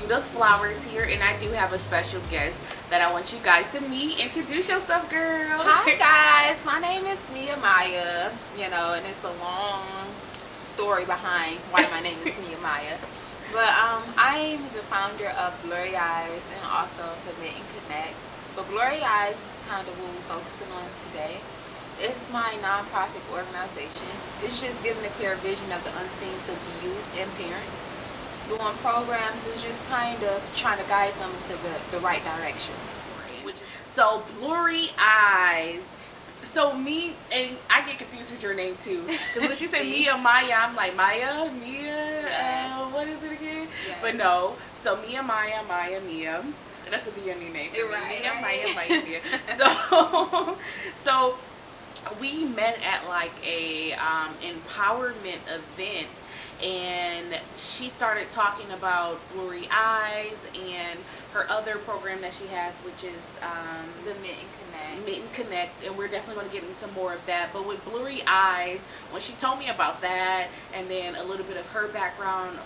Judith Flowers here, and I do have a special guest that I want you guys to meet. Introduce yourself, girl. Hi guys, my name is Mia Maya, and it's a long story behind why my name is Mia Maya. But I'm the founder of Blurry Eyes and also the Knit and Connect. But Blurry Eyes is kind of what we're focusing on today. It's my nonprofit organization. It's just giving a clear vision of the unseen to the youth and parents. Doing programs is just kind of trying to guide them to the right direction. So Blurry Eyes. So me, and I get confused with your name too, because when she said Mia Maya, I'm like Maya, Mia, Yes. What is it again? Yes. But no, so Mia Maya, Maya Mia. That's gonna be your new name. Right, Mia right. Maya Maya Mia. So we met at like a empowerment event, and she started talking about Blurry Eyes and her other program that she has, which is The Knit and Connect. Knit and Connect, and we're definitely going to get into more of that. But with Blurry Eyes, when she told me about that, and then a little bit of her background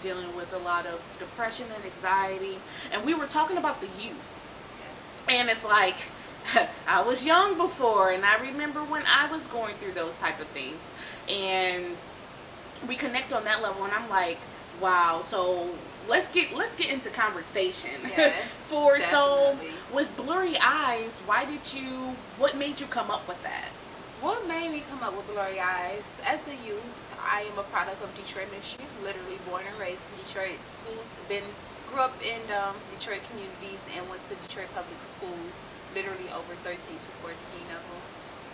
dealing with a lot of depression and anxiety, and we were talking about the youth, and it's like, I was young before, and I remember when I was going through those type of things, and we connect on that level, and I'm like, wow. So let's get into conversation. Yes, So definitely. with Blurry Eyes, what made you come up with that? What made me come up with Blurry Eyes? As a youth, I am a product of Detroit, Michigan. Literally born and raised in Detroit. Grew up in Detroit communities and went to Detroit public schools. Literally over 13 to 14 of them.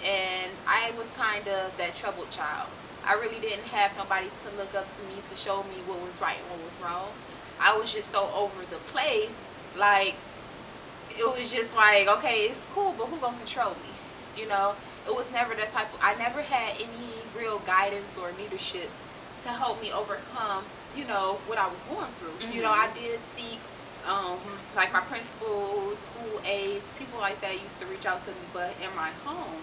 And I was kind of that troubled child. I really didn't have nobody to look up to me to show me what was right and what was wrong. I was just so over the place. Like, it was just like, okay, it's cool, but who gonna control me? It was never that type of, I never had any real guidance or leadership to help me overcome, what I was going through. Mm-hmm. I did seek, like my principals, school aides, people like that used to reach out to me, but in my home,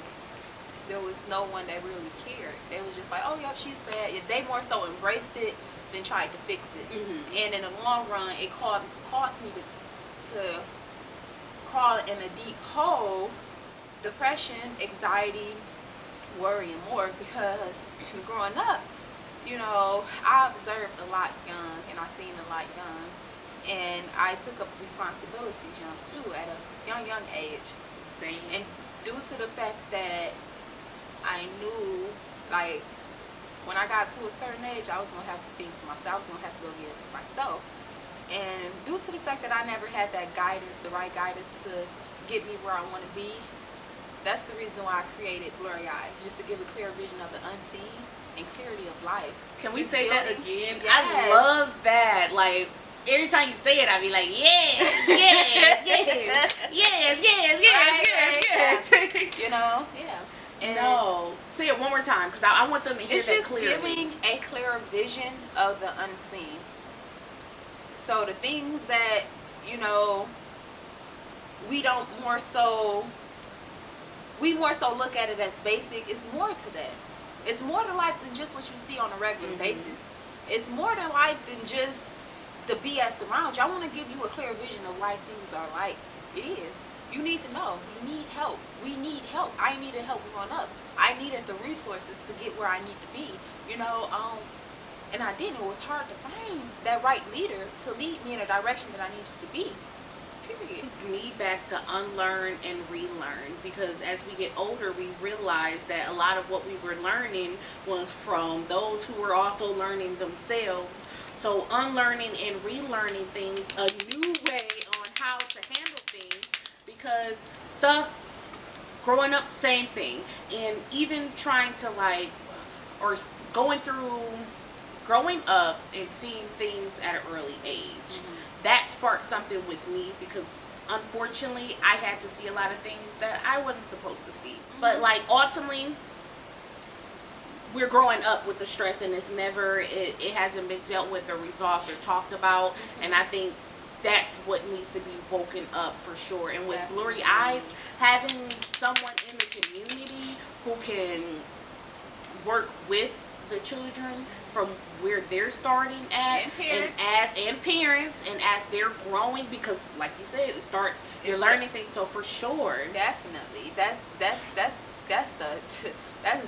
there was no one that really cared. They was just like, oh, yo, she's bad. They more so embraced it than tried to fix it. Mm-hmm. And in the long run, it caused me to crawl in a deep hole, depression, anxiety, worry, and more, because growing up, I observed a lot young, and I seen a lot young, and I took up responsibilities young too, at a young age. Same. And due to the fact that I knew, like, when I got to a certain age, I was going to have to think for myself. I was going to have to go get it for myself. And due to the fact that I never had that guidance, the right guidance to get me where I want to be, that's the reason why I created Blurry Eyes, just to give a clear vision of the unseen and clarity of life. Can we Just say that building- again? Yes. I love that. Like, every time you say it, I be like, yes, yes, yes, yes, yes, yes, yes. Yeah. And No, say it one more time, because I want them to hear it's that just clearly. giving a clearer vision of the unseen. So the things that, we more so look at it as basic. It's more to that. It's more to life than just what you see on a regular Mm-hmm. basis. It's more to life than just the BS around you. I want to give you a clear vision of why things are like it is. You need to know. You need help. We need help. I needed help growing up. I needed the resources to get where I need to be. And I didn't. It was hard to find that right leader to lead me in a direction that I needed to be. Period. It's me back to unlearn and relearn, because as we get older, we realize that a lot of what we were learning was from those who were also learning themselves. So unlearning and relearning things, a new way on how to handle things, because growing up, same thing, and even trying to growing up and seeing things at an early age. That sparked something with me, because unfortunately I had to see a lot of things that I wasn't supposed to see. But ultimately, we're growing up with the stress, and it hasn't been dealt with or resolved or talked about. And I think that's what needs to be woken up for sure. And with Blurry Eyes, having someone in the community who can work with the children from where they're starting at, and parents, and as they're growing, because like you said, it starts, you're learning things. So for sure, definitely, that's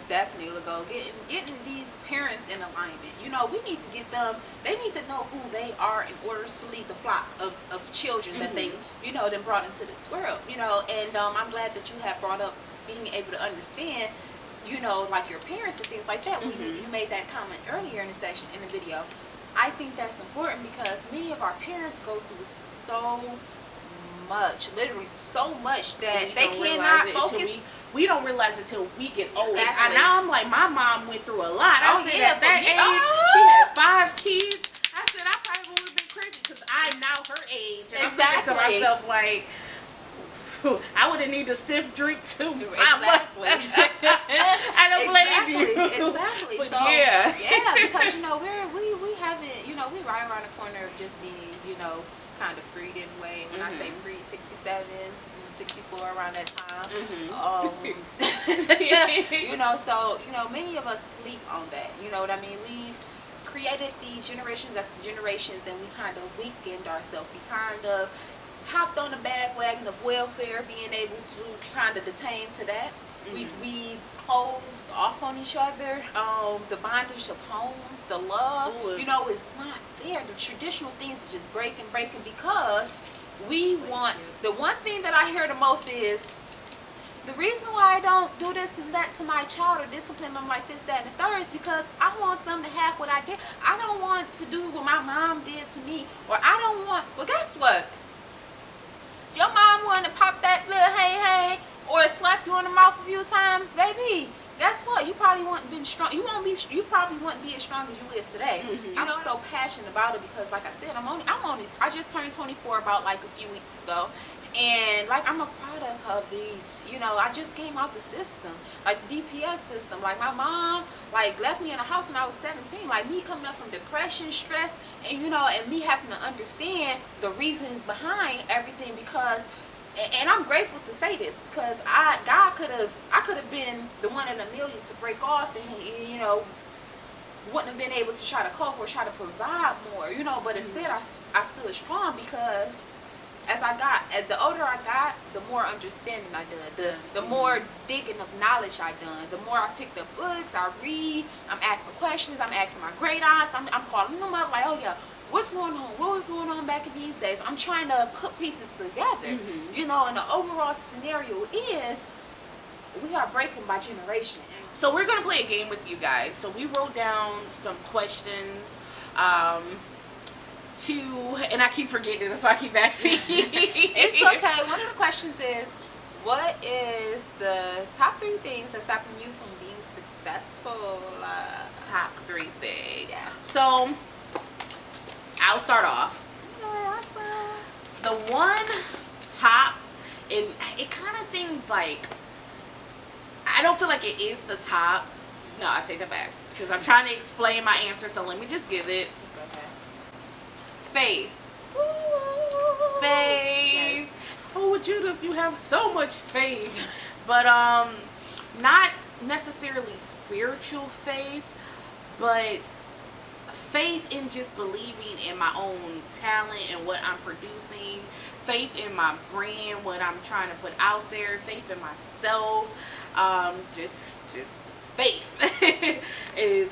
definitely the goal. Getting these parents in alignment. You know, we need to get them. They need to know who they are in order to lead the flock of children that they, you know, then brought into this world. You know, and I'm glad that you have brought up being able to understand, you know, like your parents and things like that. When you made that comment earlier in the session, in the video, I think that's important because many of our parents go through so much, literally so much, that they cannot focus. We don't realize it till we get older. Exactly. And now I'm like, my mom went through a lot. I said yeah, at that age, she had 5 kids. I said I probably would have been crazy because I'm now her age. And I'm thinking to myself, like, I would have needed a stiff drink too. Exactly. I don't blame you. Exactly. But so yeah, because you know we haven't, you know, we right around the corner of just being, you know, kind of freed in a way. When I say freed, 67, 64 around that time. You know, so you know, many of us sleep on that. You know what I mean? We've created these generations after generations, and we kind of weakened ourselves. We kind of hopped on the bandwagon of welfare, being able to kind of detain to that. We closed off on each other. The bondage of homes, the love, you know, is not there. The traditional things is just breaking because we want. The one thing that I hear the most is, the reason why I don't do this and that to my child or discipline them like this, that, and the third is because I want them to have what I did. I don't want to do what my mom did to me, or I don't want. Well, guess what? Your mom wanted to pop that little hey or slap you on the mouth a few times, baby. Guess what? You probably wouldn't been strong. You probably wouldn't be as strong as you is today. I'm so passionate about it because, like I said, I just turned 24 about like a few weeks ago, and like I'm a product of these. You know, I just came out the system, like the DPS system. Like my mom, like left me in a house when I was 17. Like me coming up from depression, stress, and you know, and me having to understand the reasons behind everything because. And I'm grateful to say this because I could have been the one in a million to break off and, you know, wouldn't have been able to try to cope or try to provide more, you know, but instead I stood strong because as the older I got, the more understanding I done, the more digging of knowledge I done, the more I picked up books, I read, I'm asking questions, I'm asking my great aunts, I'm calling them up like, oh yeah, what's going on? What was going on back in these days? I'm trying to put pieces together, you know, and the overall scenario is we are breaking by generation. So we're going to play a game with you guys. So we wrote down some questions and I keep forgetting this, so I keep asking. It's okay. One of the questions is, what is the top 3 things that's stopping you from being successful? Top 3 things. Yeah. So I'll start off. The one top, and it kind of seems like, I don't feel like it is the top. No, I take that back because I'm trying to explain my answer, so let me just give it. Faith. Faith. Yes. Oh, Judith, you have so much faith. But not necessarily spiritual faith, but faith in just believing in my own talent and what I'm producing, faith in my brand, what I'm trying to put out there, faith in myself, just faith is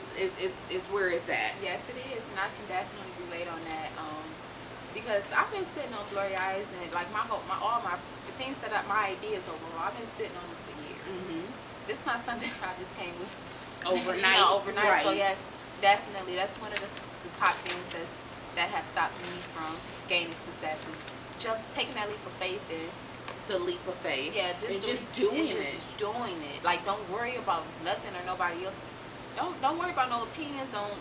where it's at. Yes, it is, and I can definitely relate on that. Because I've been sitting on Blurry Eyes and like the things my ideas overall, I've been sitting on them for years. This is not something I just came with overnight. Right. So yes, definitely, that's one of the top things that have stopped me from gaining successes. Taking that leap of faith and the leap of faith. Yeah, just doing it. Like, don't worry about nothing or nobody else's. Don't worry about no opinions. Don't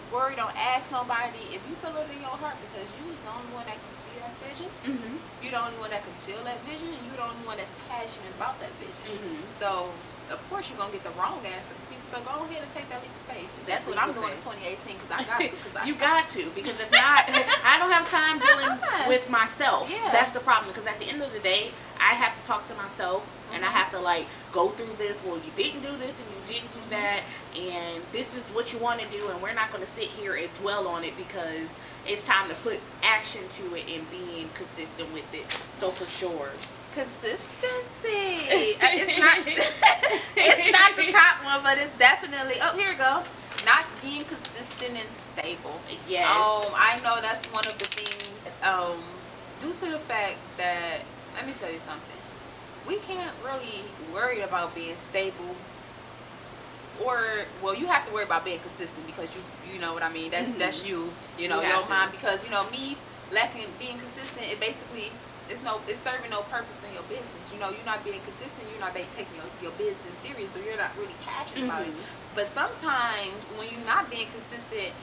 ask nobody. If you feel it in your heart, because you is the only one that can see that vision. Mm-hmm. You're the only one that can feel that vision, and you're the only one that's passionate about that vision. Mm-hmm. So, of course, you're going to get the wrong answer from people. So, go ahead and take that leap of faith. That's what I'm doing in 2018 because I got to. You got to, because if not, I don't have time dealing with myself. Yeah. That's the problem, because at the end of the day, I have to talk to myself, and I have to, like, go through this. Well, you didn't do this, and you didn't do that, and this is what you want to do, and we're not going to sit here and dwell on it, because it's time to put action to it and being consistent with it. So, for sure. Consistency. It's not it's not the top one, but it's definitely, oh, here we go. Not being consistent and stable. Yes. I know that's one of the things, due to the fact that, let me tell you something. We can't really worry about being stable, or, well, you have to worry about being consistent, because you know what I mean. That's you know, your mind, because, you know, me lacking being consistent, it basically, it's serving no purpose in your business. You know, you're not being consistent, you're not taking your business serious, so you're not really passionate about it. But sometimes when you're not being consistent,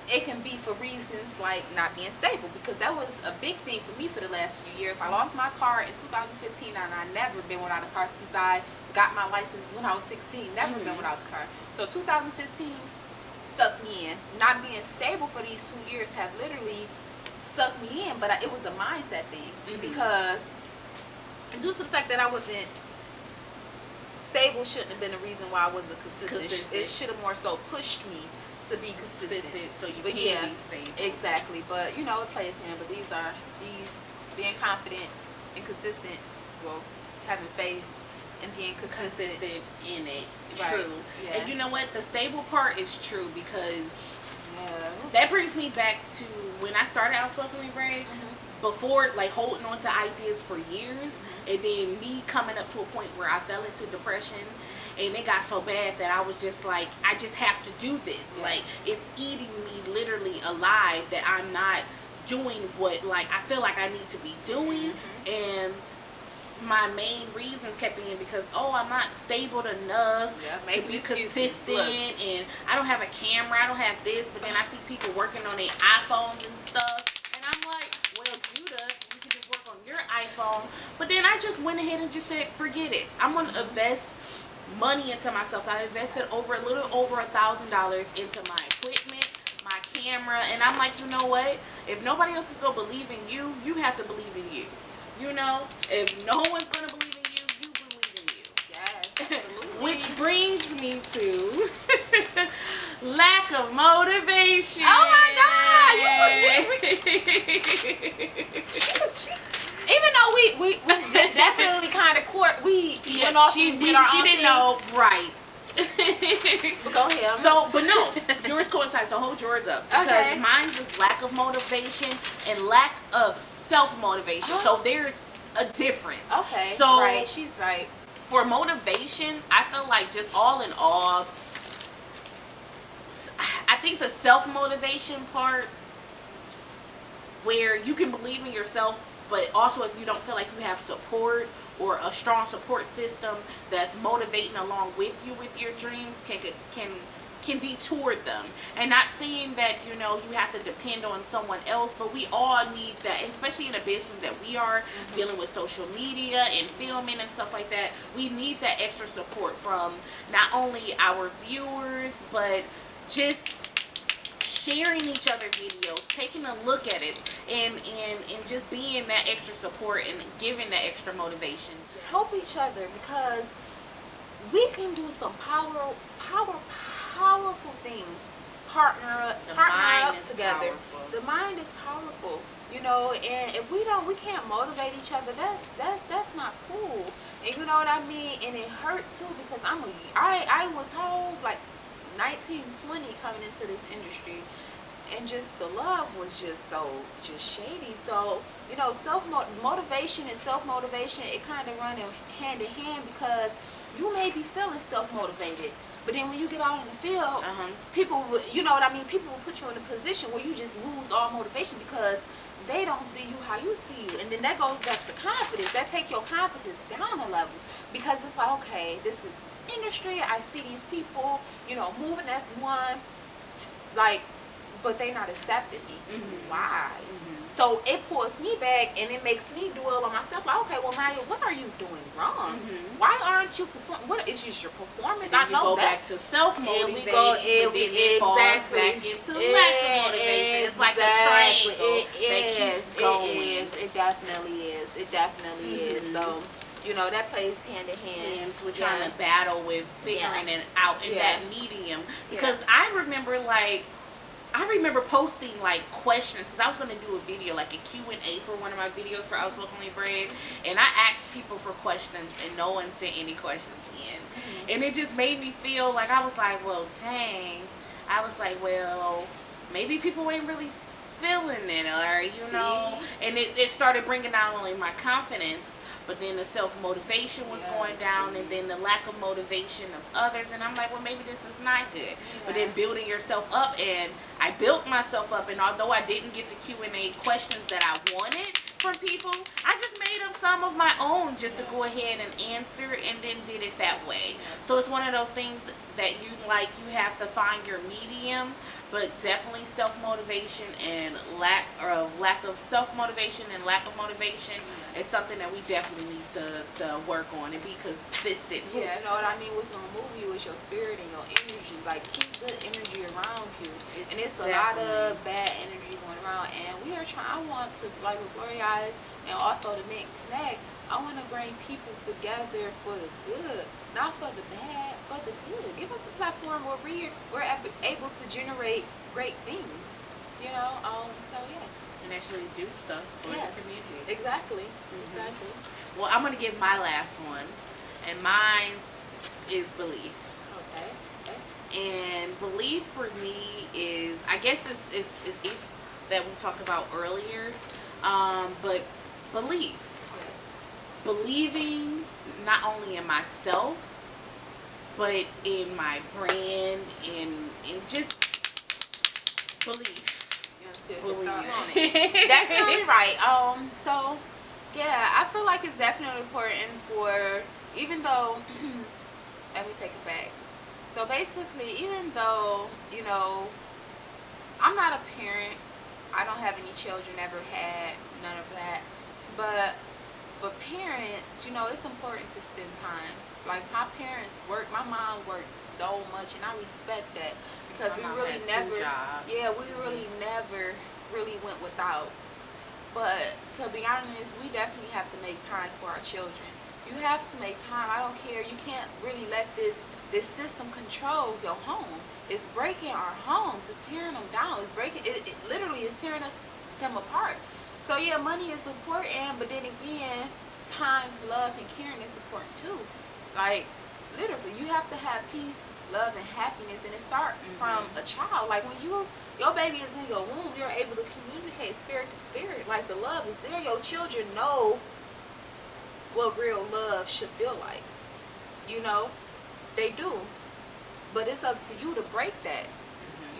it can be for reasons like not being stable, because that was a big thing for me for the last few years. I lost my car in 2015, and I never been without a car since I got my license when I was 16. Never been without a car. So 2015 sucked me in. Not being stable for these 2 years have literally sucked me in, but it was a mindset thing, because due to the fact that I wasn't stable, shouldn't have been the reason why I wasn't consistent. It should have more so pushed me to be consistent, so you but can be stable. Exactly. But you know, it plays in. But these being confident and consistent, well, having faith and being consistent in it. Right. True. Yeah. And you know what? The stable part is true, because that brings me back to when I started Outspokenly, Ray. Before, like, holding on to ideas for years, and then me coming up to a point where I fell into depression, and it got so bad that I was just like, I just have to do this. Like, it's eating me literally alive that I'm not doing what, like, I feel like I need to be doing. And my main reasons kept being because, oh, I'm not stable enough to be consistent, and I don't have a camera, I don't have this. But then I see people working on their iPhones and stuff, and I'm like, well, Judith, you can just work on your iPhone. But then I just went ahead and just said, forget it. I'm going to invest money into myself. I invested a little over $1,000 into my equipment, my camera, and I'm like, you know what? If nobody else is going to believe in you, you have to believe in you. You know, if no one's going to believe in you, you believe in you. Yes, absolutely. Which brings me to lack of motivation. Oh my God, even though we definitely kind of went off and did our own didn't thing. know, right. But go ahead. So, but no, yours coincides, so hold yours up. Because mine was lack of motivation and lack of self-motivation. So there's a difference. Okay. So right, she's right. For motivation, I feel like just all in all, I think the self-motivation part, where you can believe in yourself, but also if you don't feel like you have support or a strong support system that's motivating along with you with your dreams, can detour them. And not saying that, you know, you have to depend on someone else, but we all need that, especially in a business that we are dealing with social media and filming and stuff like that. We need that extra support from not only our viewers, but just sharing each other videos, taking a look at it, and just being that extra support and giving that extra motivation. Help each other, because we can do some powerful things. Partner up together. The mind is powerful, you know. And if we can't motivate each other, that's not cool. And you know what I mean. And it hurt too, because I was home like 19, 20 coming into this industry, and just the love was just shady. So, you know, motivation and self-motivation, it kind of run hand in hand, because you may be feeling self-motivated, but then when you get out in the field, people will, you know what I mean, people will put you in a position where you just lose all motivation, because they don't see you how you see you. And then that goes back to confidence. That take your confidence down a level, because it's like, okay, this is industry, I see these people, you know, moving as one, like, but they not accepting me. Mm-hmm. Why? Mm-hmm. So it pulls me back, and it makes me dwell on myself. Like, okay, well, Maya, what are you doing wrong? Mm-hmm. Why aren't you performing? What is just your performance? Then I know you go that's back to self-motivation, and we go, but then it falls back into lack of motivation. It's like a triangle that keeps going. It definitely is. It definitely is. So, you know, that plays hand in hand. And we're trying to battle with figuring it out in that medium. Because I remember posting like questions, because I was going to do a video, like a Q&A for one of my videos for Outspokenly Brave, and I asked people for questions and no one sent any questions in. And it just made me feel like, I was like, well, dang. I was like, well, maybe people ain't really feeling it, or, you know. And it started bringing not only my confidence, but then the self-motivation was going down, and then the lack of motivation of others. And I'm like, well, maybe this is not good. But then building yourself up, and I built myself up. And although I didn't get the Q&A questions that I wanted from people, I just made up some of my own just to go ahead and answer, and then did it that way. So it's one of those things that you have to find your medium. But definitely self-motivation and lack of self-motivation and lack of motivation is something that we definitely need to work on and be consistent. Yeah, you know what I mean? What's going to move you is your spirit and your energy. Like, keep good energy around you. And it's a lot of bad energy going around. And we are trying, I want to, like with Blurry Eyes and also the Mint Connect, I want to bring people together for the good, not for the bad, for the good. Give us a platform where we're able to generate great things, you know. So yes, and actually do stuff for the community. Exactly. Exactly. Well, I'm gonna give my last one, and mine is belief. Okay. And belief for me is, I guess it's belief that we talked about earlier, but belief. Believing not only in myself, but in my brand, in just belief. Definitely right. So yeah, I feel like it's definitely important for, even though let me take it back. So basically, even though, you know, I'm not a parent, I don't have any children, never had none of that, but for parents, you know, it's important to spend time. Like, my parents work, my mom worked so much, and I respect that, because we really never, we really never went without. But to be honest, we definitely have to make time for our children. You have to make time. I don't care. You can't really let this system control your home. It's breaking our homes. It's tearing them down. It's breaking. It literally is tearing them apart. So yeah, money is important, but then again, time, love, and caring is important too. Like, literally, you have to have peace, love, and happiness, and it starts from a child. Like, when your baby is in your womb, you're able to communicate spirit to spirit. Like, the love is there. Your children know what real love should feel like. You know, they do. But it's up to you to break that.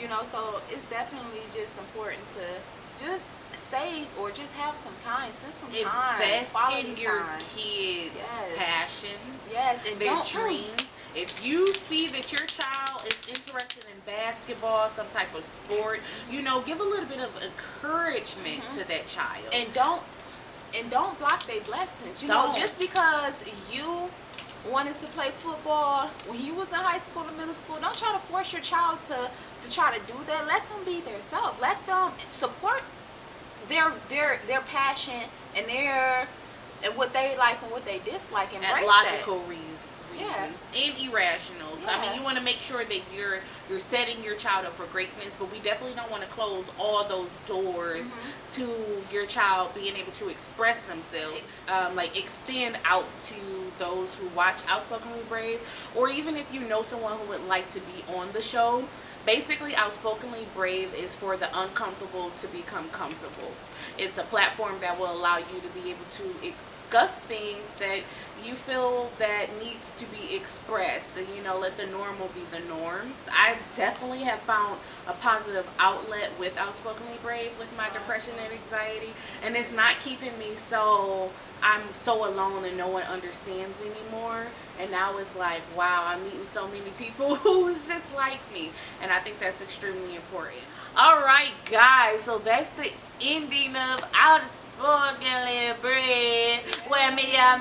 You know, so it's definitely just important to just save, or just have some time, spend some time, invest quality in your time. kids' passions, and their dreams. If you see that your child is interested in basketball, some type of sport, you know, give a little bit of encouragement to that child. And don't block their blessings. You know, just because you wanted to play football when you was in high school and middle school, don't try to force your child to try to do that. Let them be their self. Let them support their passion and what they like and what they dislike, and embrace logical that. reasons and irrational. I mean, you want to make sure that you're setting your child up for greatness, but we definitely don't want to close all those doors to your child being able to express themselves. Like, extend out to those who watch Outspokenly Brave, or even if you know someone who would like to be on the show. Basically, Outspokenly Brave is for the uncomfortable to become comfortable. It's a platform that will allow you to be able to discuss things that you feel that needs to be expressed, and, you know, let the normal be the norms. I definitely have found a positive outlet with Outspokenly Brave with my depression and anxiety, and it's not keeping me I'm so alone and no one understands anymore. And and now it's like, wow, I'm meeting so many people who's just like me, and I think that's extremely important. All right, guys, so that's the ending of Outspokenly Bread. Where Mia. All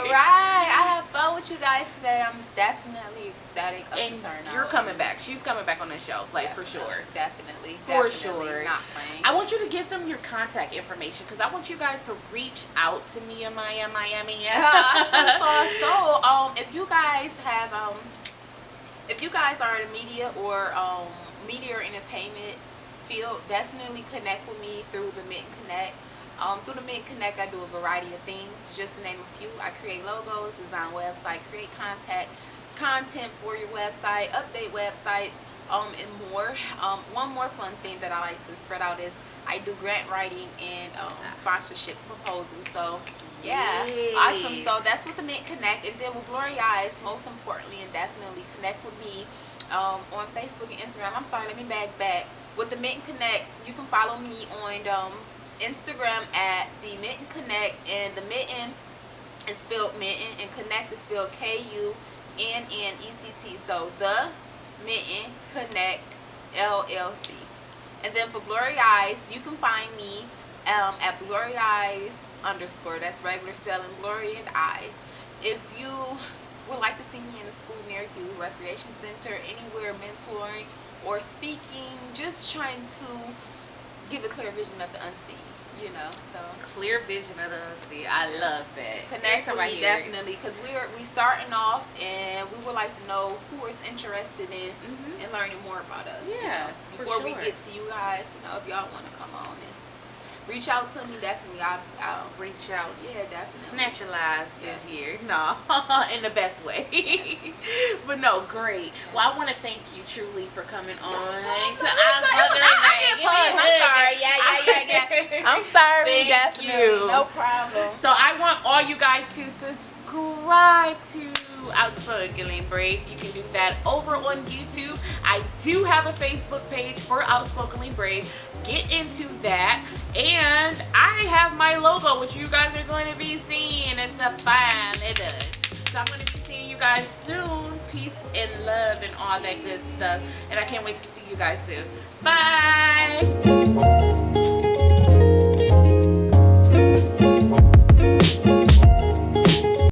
right, I have fun with you guys today. I'm definitely ecstatic of And the turnout. you're coming back. She's coming back on the show, like, for Definitely, sure. Definitely. For definitely sure. Not playing. I want you to give them your contact information because I want you guys to reach out to Mia. If you guys have if you guys are in the media or media or entertainment field, definitely connect with me through the Mint Connect. Through the Mint Connect, I do a variety of things. Just to name a few, I create logos, design website, create content for your website, update websites, and more. One more fun thing that I like to spread out is I do grant writing and sponsorship proposals. So yeah, awesome. So that's with the Mint Connect. And then with Blurry Eyes, most importantly and definitely connect with me on Facebook and Instagram. I'm sorry, let me back. With the Mint Connect, you can follow me on Instagram at the Mitten Connect, and the Mitten is spelled Mitten and Connect is spelled Kunnecc. So the Mitten Connect LLC. And then for Blurry Eyes, you can find me at Blurry Eyes _. That's regular spelling, Blurry and Eyes. If you would like to see me in a school near you, recreation center, anywhere, mentoring or speaking, just trying to give a clear vision of the unseen, you know. So Clear vision of the unseen. I love that. connect with me definitely, because we starting off and we would like to know who is interested in learning more about us. Yeah, you know, before we get to you guys, you know, if y'all want to come on and reach out to me, definitely I'll reach out. Yeah, definitely. Snatch your lies this year. No, in the best way. Yes. But no, great. Well, I want to thank you truly for coming on to I'm sorry. Yeah. I'm sorry. Thank you. No problem. So I want all you guys to subscribe to Outspokenly Brave. You can do that over on YouTube. I do have a Facebook page for Outspokenly Brave. Get into that. And I have my logo, which you guys are going to be seeing. It's a fine letter. So I'm going to be seeing you guys soon. Peace and love and all that good stuff. And I can't wait to see you guys soon. Bye.